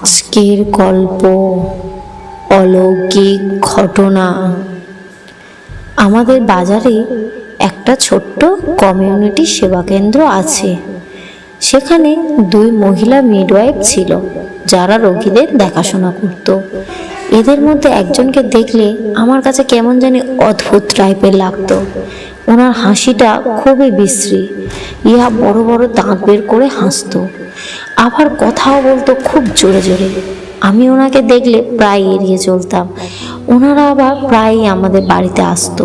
আজকের গল্প অলৌকিক ঘটনা। আমাদের বাজারে একটা ছোট্ট কমিউনিটি সেবা কেন্দ্র আছে। সেখানে দুই মহিলা মিডওয়াইফ ছিল যারা রোগীদের দেখাশোনা করত। এদের মধ্যে একজনকে দেখলে আমার কাছে কেমন জানি অদ্ভুত টাইপের লাগতো। ওনার হাসিটা খুবই বিশ্রী, ইহা বড় বড় দাঁত বের করে হাসতো, আবার কথাও বলতো খুব জোরে জোরে। আমি ওনাকে দেখলে প্রায় এড়িয়ে চলতাম। ওনারা আবার প্রায়ই আমাদের বাড়িতে আসতো।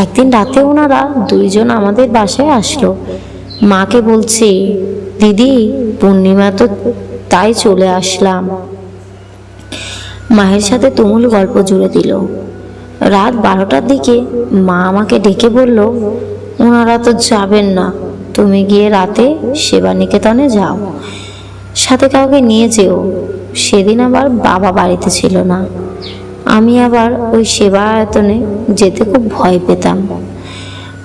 একদিন রাতে ওনারা দুইজন আমাদের বাসায় আসলো। মাকে বলছে, দিদি পূর্ণিমা তো, তাই চলে আসলাম। মায়ের সাথে তুমুল গল্প জুড়ে দিল। রাত 12টার দিকে মা আমাকে ডেকে বলল, ওনারা তো যাবেন না, তুমি গিয়ে রাতে সেবা নিকেতনে যাও, সাথে কাউকে নিয়ে যেও। সেদিন আবার বাবা বাড়িতে ছিল না। আমি আবার ওই সেবা আয়তনে যেতে খুব ভয় পেতাম।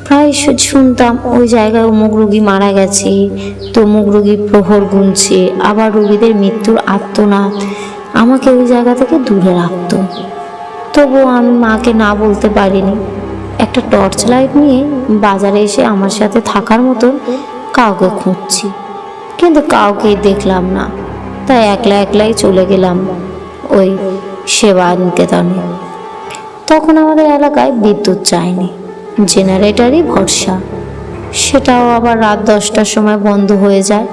প্রায় শুনতাম ওই জায়গায় অমুক রোগী মারা গেছে, তমুক রোগী প্রহর গুনছে, আবার রোগীদের মৃত্যুর আর্তনাদ আমাকে ওই জায়গা থেকে দূরে রাখতো। তবুও আমি মাকে না বলতে পারিনি। একটা টর্চ লাইট নিয়ে বাজারে এসে আমার সাথে থাকার মতো কাউকে খুঁজছি, কিন্তু কাউকেই দেখলাম না। তাই একলা একলাই চলে গেলাম ওই সেবা নিকেতনে। তখন আমাদের এলাকায় বিদ্যুৎ চায়নি, জেনারেটরই ভরসা। সেটাও আবার রাত 10টার সময় বন্ধ হয়ে যায়।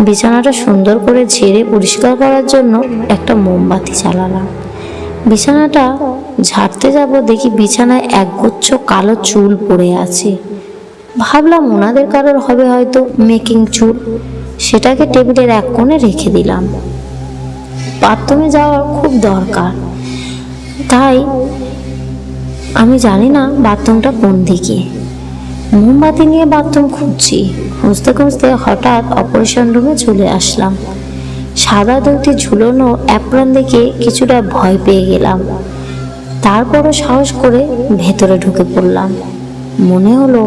বিছানাটা সুন্দর করে ঝেড়ে পরিষ্কার করার জন্য একটা মোমবাতি জ্বালালাম। বিছানাটা ঝাড়তে যাব, দেখি বিছানায় একগুচ্ছ কালো চুল পড়ে আছে। ভাবলাম ওনাদের কারোর হবে হয়তো মেকিং চুল। সেটাকে টেবিলের এক কোণে রেখে দিলাম। বাথরুমে যাওয়ার খুব দরকার, তাই আমি জানি না বাথরুমটা কোন দিকে। মোমবাতি নিয়ে বাথরুম খুঁজছি। খুঁজতে খুঁজতে হঠাৎ অপারেশন রুমে চলে আসলাম। সাদা ধুতি ঝুলনো অ্যাপ্রন দেখে কিছুটা ভয় পেয়ে গেলাম। তারপরও সাহস করে ভেতরে ঢুকে পড়লাম। মনে হলো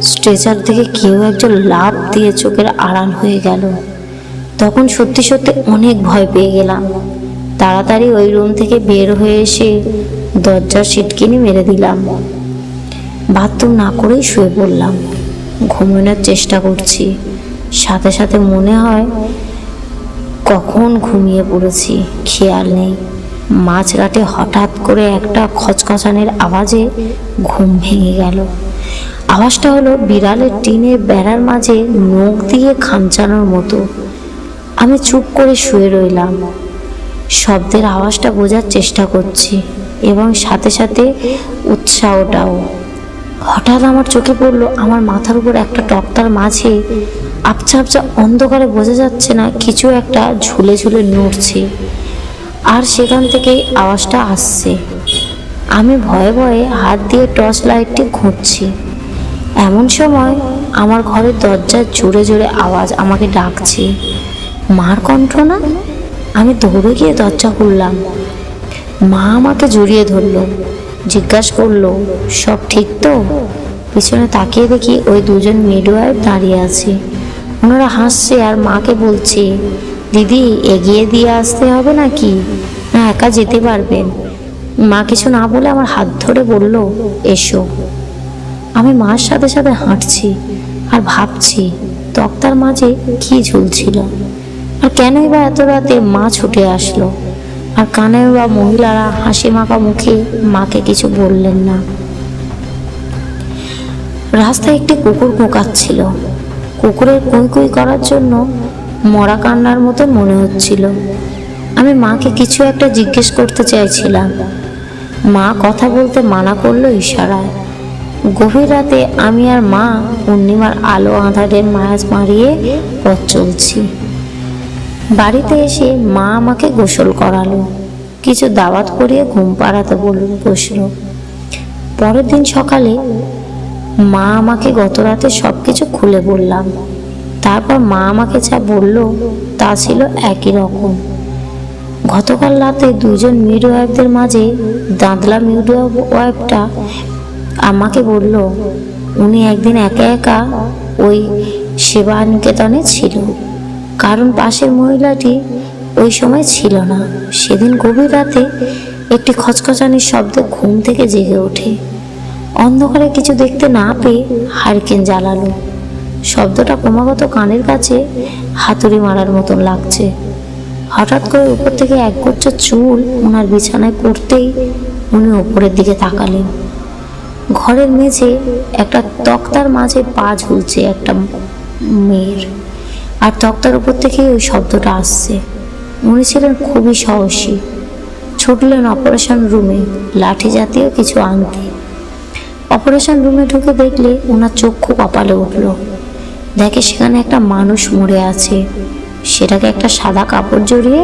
স্ট্রেচার থেকে কেউ একজন লাফ দিয়ে চোখের আড়াল হয়ে গেল। তখন সত্যি সত্যি অনেক ভয় পেয়ে গেলাম। তাড়াতাড়ি ওই রুম থেকে বের হয়ে এসে দরজার সিটকিনি মেরে দিলাম। বাথরুম না করেই শুয়ে পড়লাম। ঘুমানোর চেষ্টা করছি, সাথে সাথে মনে হয় কখন ঘুমিয়ে পড়েছি খেয়াল নেই। মাঝরাতে হঠাৎ করে একটা খচখচানির আওয়াজে ঘুম ভেঙে গেল। আওয়াজটা হলো বিড়ালের টিনের বেড়ার মাঝে নখ দিয়ে খামচানোর মতো। আমি চুপ করে শুয়ে রইলাম, শব্দের আওয়াজটা বোঝার চেষ্টা করছি এবং সাথে সাথে উৎসাহটাও। হঠাৎ আমার চোখে পড়লো আমার মাথার উপর একটা তক্তার মাঝে আবছা আবছা অন্ধকারে বোঝা যাচ্ছে না কিছু একটা ঝুলে ঝুলে নড়ছে, আর সেখান থেকেই আওয়াজটা আসছে। আমি ভয়ে ভয়ে হাত দিয়ে টর্চ লাইটটি ঘুরছি। এমন সময় আমার ঘরের দরজার জোরে জোরে আওয়াজ আমাকে ডাকছে। মার কণ্ঠ না? আমি দৌড়ে গিয়ে দরজা খুললাম। মা আমাকে জড়িয়ে ধরলো, জিজ্ঞাসা করলো, সব ঠিক তো? পিছনে তাকিয়ে দেখি ওই দুজন মিডওয়াইফ দাঁড়িয়ে আছে। ওনারা হাসছে আর মাকে বলছে, দিদি এগিয়ে দিয়ে আসতে হবে নাকি, না একা যেতে পারবেন? মা কিছু না বলে আমার হাত ধরে বলল, এসো। আমি মার সাথে সাথে হাঁটছি আর ভাবছি তক্তার মাঝে কি ঝুলছিল, আর কেনই বা এত রাতে মা ছুটে আসলো, আর কানে বা মহিলারা হাসি মাখা মুখে মাকে কিছু বললেন না। রাস্তায় একটি কুকুর কোঁকাচ্ছিল। কুকুরের কুই কুই করার জন্য মরা কান্নার মতো মনে হচ্ছিল। আমি মাকে কিছু একটা জিজ্ঞেস করতে চাইছিলাম। মা কথা বলতে মানা করলো ইশারায়। গভীর রাতে আমি আর মা পূর্ণিমার আলো আঁধারের মাঝ মারিয়ে পথ চলছি। বাড়িতে এসে মা আমাকে গোসল করালো, কিছু দাওয়াত করিয়ে ঘুম পাড়াতে বসলো। পরের দিন সকালে মা আমাকে গত রাতে সবকিছু খুলে বললাম। তারপর মা আমাকে যা বলল তা ছিল একই রকম। গতকাল রাতে দুজন মিডওয়াইফদের মাঝে দাঁতলা মিডওয়াইফটা আমাকে বলল, উনি একদিন একা একা ওই সেবা নিকেতনে ছিল, কারণ পাশের মহিলাটি ওই সময় ছিল না। সেদিন গভীর রাতে একটি খচখচানির শব্দে ঘুম থেকে জেগে ওঠে। অন্ধকারে কিছু দেখতে না পেয়ে হারিকেন জ্বালালো। শব্দটা ক্রমাগত কানের কাছে হাতুড়ি মারার মতন লাগছে। হঠাৎ করে উপর থেকে একগুচ্ছ চুল ওনার বিছানায় পড়তেই উনি ওপরের দিকে তাকালেন। ঘরের মেঝে একটা তক্তার মাঝে পা ঝুলছে একটা মেয়ের, আর তক্তার উপর থেকে ওই শব্দটা আসছে। উনি ছিলেন খুবই সাহসী। ছুটলেন অপারেশন রুমে লাঠি জাতীয় কিছু আনতে। অপারেশন রুমে ঢুকে দেখলে ওনার চক্ষু কপালে উঠল। দেখে সেখানে একটা মানুষ মরে আছে। সেটাকে একটা সাদা কাপড় জড়িয়ে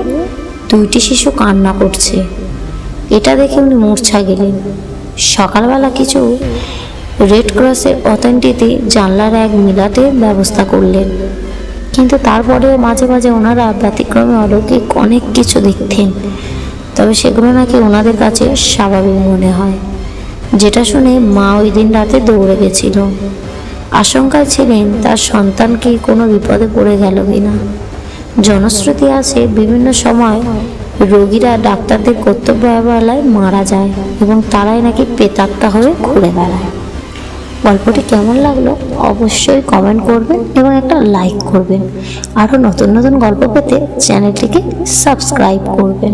দুইটি শিশু কান্না করছে। এটা দেখে উনি মূর্ছা গেলেন। সকালবেলা কিছু রেড ক্রসের অথেন্টিটি জানলার এক মিলাতে ব্যবস্থা করলেন, কিন্তু তারপরেও মাঝে মাঝে ওনারা ব্যতিক্রমে অলৌকিক অনেক কিছু দেখতেন। তবে সেগুলো নাকি ওনাদের কাছে স্বাভাবিক মনে হয়, যেটা শুনে মা ওই দিন রাতে দৌড়ে গেছিল। আশঙ্কায় ছিলেন তার সন্তান কি কোনো বিপদে পড়ে গেল কিনা। জনশ্রুতি আছে বিভিন্ন সময় রোগীরা ডাক্তারদের কর্তব্য অবহেলায় মারা যায় এবং তারাই নাকি প্রেতাত্মা হয়ে ঘুরে বেড়ায়। গল্পটি কেমন লাগলো অবশ্যই কমেন্ট করবেন এবং একটা লাইক করবেন। আরও নতুন নতুন গল্প পেতে চ্যানেলটিকে সাবস্ক্রাইব করবেন।